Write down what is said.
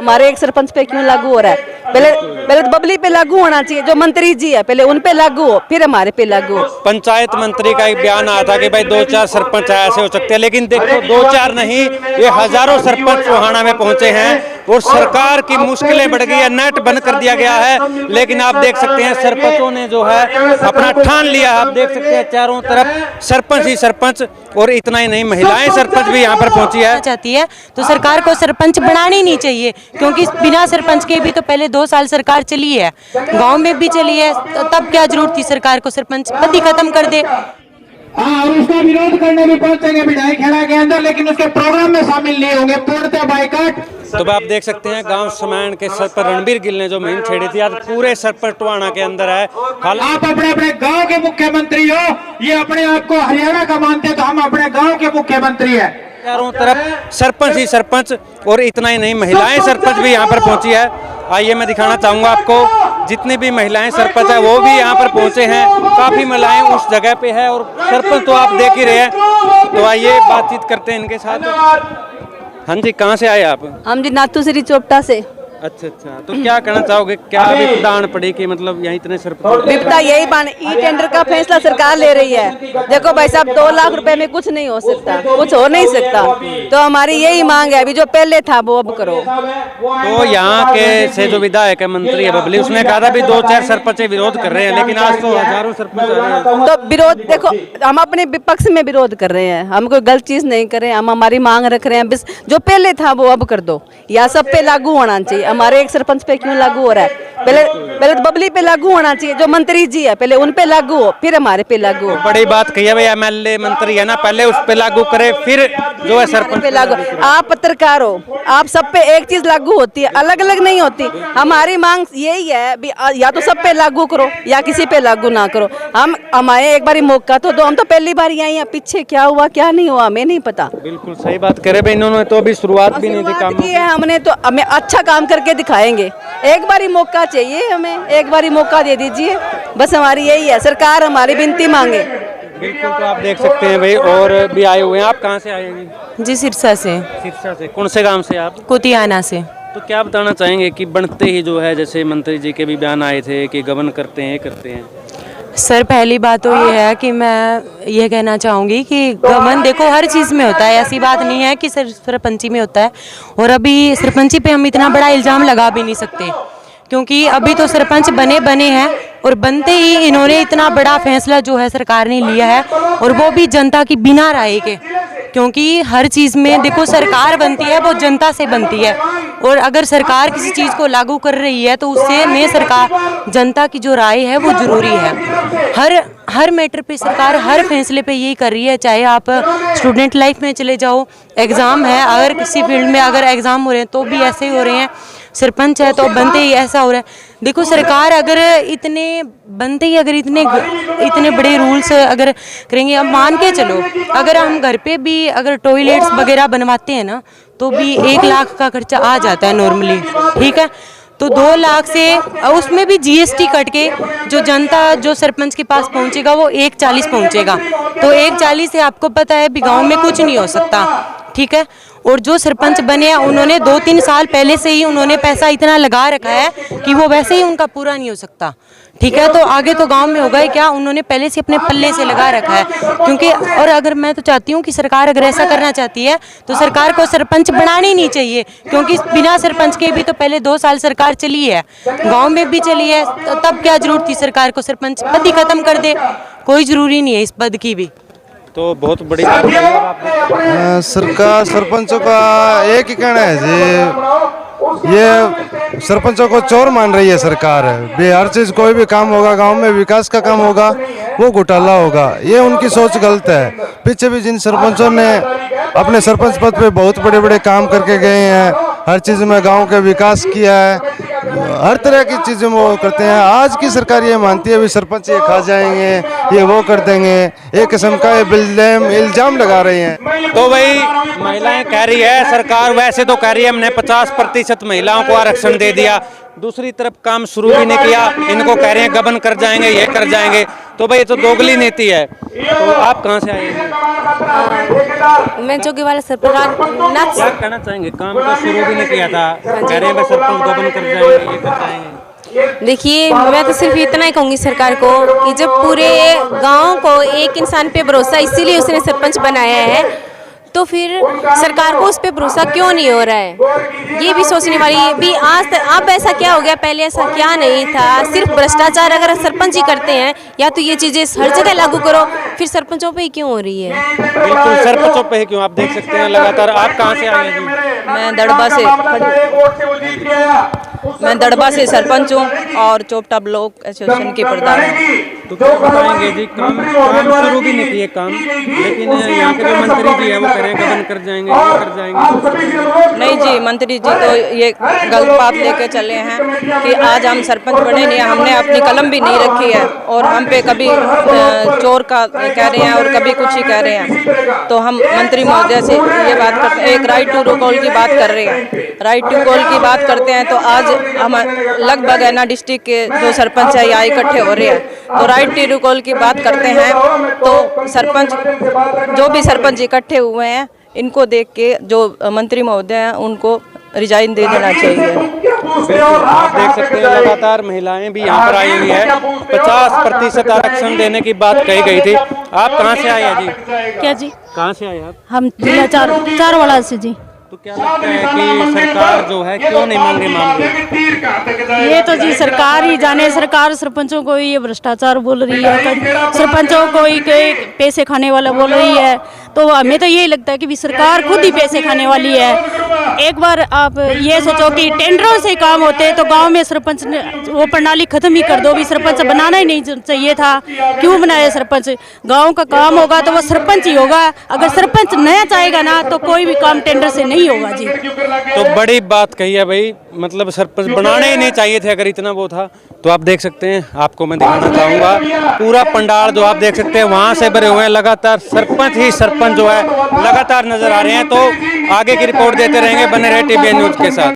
हमारे एक सरपंच पे क्यों लागू हो रहा है? पहले तो बबली पे लागू होना चाहिए, जो मंत्री जी है पहले उन पे लागू हो, फिर हमारे पे लागू हो। पंचायत मंत्री का एक बयान आया था कि भाई 2-4 सरपंच ऐसे हो सकते हैं, लेकिन देखो 2-4 नहीं, ये हजारों सरपंच टोहाना में पहुंचे हैं और सरकार की मुश्किलें बढ़ गई है, नेट बंद कर दिया गया है। लेकिन आप देख सकते हैं सरपंचों ने जो है अपना ठान लिया। आप देख सकते हैं चारों तरफ सरपंच ही सरपंच, और इतना ही नहीं, महिलाएं सरपंच भी यहाँ पर पहुंची है। चाहती है तो सरकार को सरपंच बनानी नहीं चाहिए, क्योंकि बिना सरपंच के भी तो पहले 2 साल सरकार चली है, गांव में भी चली है, तो तब क्या जरूरत थी सरकार को सरपंच पद ही खत्म कर दे। और उसका विरोध करने भी पहुंचेंगे विधायक खेड़ा के अंदर, लेकिन उसके प्रोग्राम में शामिल नहीं होंगे, पूर्णतः बाइकआउट। तो आप देख सकते हैं गांव समैन के सर पर रणबीर गिल ने जो मुहिम छेड़ी थी, आज पूरे सर पर टोहाना के अंदर है। आप अपने अपने गांव के मुख्यमंत्री हो, ये अपने आप को हरियाणा का मानते तो हम अपने गांव के मुख्यमंत्री है। चारों तरफ सरपंच ही सरपंच, और इतना ही नहीं, महिलाएं सरपंच भी यहाँ पर पहुंची है। आइए मैं दिखाना चाहूंगा आपको, जितनी भी महिलाएं सरपंच है वो भी यहाँ पर पहुंचे हैं। काफी महिलाएं उस जगह पे है और सरपंच तो आप देख ही रहे हैं। तो आइए बातचीत करते हैं इनके साथ। हाँ जी, कहाँ से आए आप? हम जी नाथू श्री चोपटा से। अच्छा, तो क्या कहना चाहोगे, क्या विपदा आन पड़ी कि मतलब यहाँ इतने सरपंच? विपदा यही बन, ई टेंडर का फैसला सरकार ले रही है। देखो भाई साहब, 2 लाख रुपए में कुछ नहीं हो सकता, कुछ हो नहीं सकता। तो हमारी यही मांग है, अभी जो पहले था वो अब करो। तो यहाँ के से जो विधायक है मंत्री है बबली, उसने कहा था भी 2-4 सरपंच विरोध कर रहे हैं, लेकिन आज तो हजारों सरपंच आ रहे हैं। तो विरोध देखो, हम अपने विपक्ष में विरोध कर रहे हैं, हम कोई गलत चीज नहीं कर रहे हैं, हम हमारी मांग रख रहे हैं। बस जो पहले था वो अब कर दो, या सब पे लागू होना चाहिए। हमारे एक सरपंच पे क्यों लागू हो रहा है? पहले तो बबली पे लागू होना चाहिए, जो मंत्री जी है पहले उन पे लागू हो, फिर हमारे पे लागू हो। बड़ी बात कही है भाई, एमएलए मंत्री है ना, पहले उस पे लागू करे, फिर जो है सरपंच पे लागू। आप पत्रकार हो, आप सब पे एक चीज लागू होती है, अलग अलग नहीं होती। हमारी मांग यही है भी या तो सब पे लागू करो या किसी पे लागू ना करो। हम हमारे एक बार मौका तो दो, हम तो पहली बार आई हैं, पीछे क्या हुआ क्या नहीं हुआ हमें नहीं पता। बिल्कुल सही बात करे भाई, इन्होंने तो अभी शुरुआत भी नहीं थी काम की है हमने, तो हमें अच्छा काम करके दिखाएंगे। एक बारी मौका चाहिए हमें, एक बारी मौका दे दीजिए, बस हमारी यही है। सरकार हमारी विनती मांगे। बिल्कुल, तो आप देख सकते हैं भाई, और भी आए हुए हैं। आप कहाँ से आए हैं जी? सिरसा से। सिरसा से, कौन से गांव से आप? कुतियाना से। तो क्या बताना चाहेंगे कि बनते ही जो है, जैसे मंत्री जी के भी बयान आए थे कि गबन करते हैं करते हैं। सर पहली बात तो ये है कि मैं ये कहना चाहूँगी कि गबन देखो हर चीज़ में होता है, ऐसी बात नहीं है कि सिर्फ सरपंची में होता है। और अभी सरपंची पे हम इतना बड़ा इल्ज़ाम लगा भी नहीं सकते, क्योंकि अभी तो सरपंच बने हैं और बनते ही इन्होंने इतना बड़ा फैसला जो है सरकार ने लिया है, और वो भी जनता की बिना राय के। क्योंकि हर चीज़ में देखो सरकार बनती है वो जनता से बनती है, और अगर सरकार किसी चीज़ को लागू कर रही है तो उससे में सरकार जनता की जो राय है वो ज़रूरी है। हर मैटर पे सरकार हर फैसले पे यही कर रही है। चाहे आप स्टूडेंट लाइफ में चले जाओ, एग्ज़ाम है, अगर किसी फील्ड में अगर एग्ज़ाम हो रहे हैं तो भी ऐसे ही हो रहे हैं, सरपंच है तो बनते ही ऐसा हो रहा है। देखो सरकार अगर इतने बनते ही अगर इतने बड़े रूल्स अगर करेंगे, अब मान के चलो अगर हम घर पे भी अगर टॉयलेट्स वगैरह बनवाते हैं ना, तो भी 1 लाख का खर्चा आ जाता है नॉर्मली, ठीक है। तो 2 लाख से उसमें भी जीएसटी कट के जो जनता जो सरपंच के पास पहुंचेगा वो 140 पहुंचेगा। तो 140 से आपको पता है भी गांव में कुछ नहीं हो सकता, ठीक है। और जो सरपंच बने हैं उन्होंने 2-3 साल पहले से ही उन्होंने पैसा इतना लगा रखा है कि वो वैसे ही उनका पूरा नहीं हो सकता, ठीक है। तो आगे तो गांव में होगा ही क्या, उन्होंने पहले से अपने पल्ले से लगा रखा है। क्योंकि और अगर मैं तो चाहती हूँ कि सरकार अगर ऐसा करना चाहती है तो सरकार को सरपंच बनानी नहीं चाहिए, क्योंकि बिना सरपंच के भी तो पहले 2 साल सरकार चली है, गाँव में भी चली है, तो तब क्या जरूरत थी सरकार को सरपंच पद ही खत्म कर दे, कोई ज़रूरी नहीं है इस पद की भी। तो बहुत बड़ी बात है। सरकार सरपंचों का एक ही कहना है जी, ये सरपंचों को चोर मान रही है सरकार। भी हर चीज़ कोई भी काम होगा गांव में, विकास का काम होगा वो घोटाला होगा, ये उनकी सोच गलत है। पीछे भी जिन सरपंचों ने अपने सरपंच पद पे बहुत बड़े बड़े काम करके गए हैं, हर चीज़ में गांव के विकास किया है, हर तरह की चीज़ें वो करते हैं। आज की सरकार ये मानती है भी सरपंच ये खा जाएंगे, ये वो कर देंगे, एक किस्म का इल्जाम लगा रहे हैं। तो भाई महिलाएं कह रही है, सरकार वैसे तो कह रही है हमने 50% महिलाओं को आरक्षण दे दिया, दूसरी तरफ काम शुरू भी नहीं किया, इनको कह रहे हैं गबन कर जाएंगे, ये कर जाएंगे। तो भाई ये तो दोगली नीति है। तो आप कहाँ से आए हैं? मैं जोगीवाला सरपंच क्या कहना चाहेंगे? काम तो शुरू भी नहीं किया था, कह रहे हैं भाई सरपंच गबन कर जाएंगे, ये कर जाएंगे। देखिए, मैं तो सिर्फ इतना ही कहूँगी सरकार को कि जब पूरे गांव को एक इंसान पे भरोसा इसीलिए उसने सरपंच बनाया है, तो फिर सरकार को उस पे भरोसा क्यों नहीं हो रहा है, ये भी सोचने वाली है। भी आज अब ऐसा क्या हो गया, पहले ऐसा क्या नहीं था। सिर्फ भ्रष्टाचार अगर सरपंच ही करते हैं, या तो ये चीज़ें हर जगह लागू करो, फिर सरपंचों पे ही क्यों हो रही है? बिल्कुल, सरपंचों पे ही क्यों? आप देख सकते हैं लगातार। आप कहाँ से आए हैं जी? मैं दड़बा से सरपंच हूँ और चोपटा ब्लॉक एसोसिएशन की प्रधान हूँ। तो क्या बताएंगे जी? काम शुरू भी नहीं किए काम, लेकिन यहाँ के जो मंत्री जी है वो कह रहे हैं गबन कर जाएंगे, ये कर जाएंगे। नहीं जी, मंत्री जी तो ये गलत बात लेके चले हैं कि आज हम सरपंच बने नहीं, हमने अपनी कलम भी नहीं रखी है और हम पे कभी चोर का कह रहे हैं और कभी कुछ ही कह रहे हैं। तो हम मंत्री महोदय से ये बात करते हैं, एक राइट टू रिकॉल की बात कर रहे हैं। राइट टू रिकॉल की बात करते हैं तो आज हम लगभग है ना डिस्ट्रिक्ट के जो सरपंच है यहाँ इकट्ठे हो रहे हैं, तो राइट टू रिकॉल की बात करते हैं तो सरपंच जो भी सरपंच इकट्ठे हुए हैं इनको देख के जो मंत्री महोदय हैं उनको रिजाइन दे देना चाहिए। आप देख सकते हैं लगातार महिलाएं भी यहाँ पर आई हुई है। 50% आरक्षण देने की बात कही गई थी। आप कहाँ से आए हैं जी? क्या जी? कहाँ से आए आप? हम जिला चार वाला से जी। तो क्या लगता है कि सरकार जो है क्यों नहीं मांगे मामले? ये तो जी सरकार ही जाने, सरकार सरपंचों को ही ये भ्रष्टाचार बोल रही है, सरपंचों को ही पैसे खाने वाला बोल रही है। तो हमें तो यही लगता है कि भी सरकार खुद ही पैसे खाने वाली है। एक बार आप ये सोचो कि टेंडरों से काम होते तो गांव में सरपंच ने वो प्रणाली खत्म ही कर दो, भी सरपंच बनाना ही नहीं चाहिए था। क्यों बनाया सरपंच? गांव का काम होगा तो वो सरपंच ही होगा। अगर सरपंच नया चाहेगा ना तो कोई भी काम टेंडर से नहीं होगा जी। तो बड़ी बात कही है भाई, मतलब सरपंच बनाने ही नहीं चाहिए थे अगर इतना वो था। तो आप देख सकते हैं, आपको मैं दिखाना चाहूँगा पूरा पंडाल जो आप देख सकते हैं वहाँ से भरे हुए हैं। लगातार सरपंच ही सरपंच जो है लगातार नजर आ रहे हैं। तो आगे की रिपोर्ट देते रहेंगे, बने रहे TVN न्यूज़ के साथ।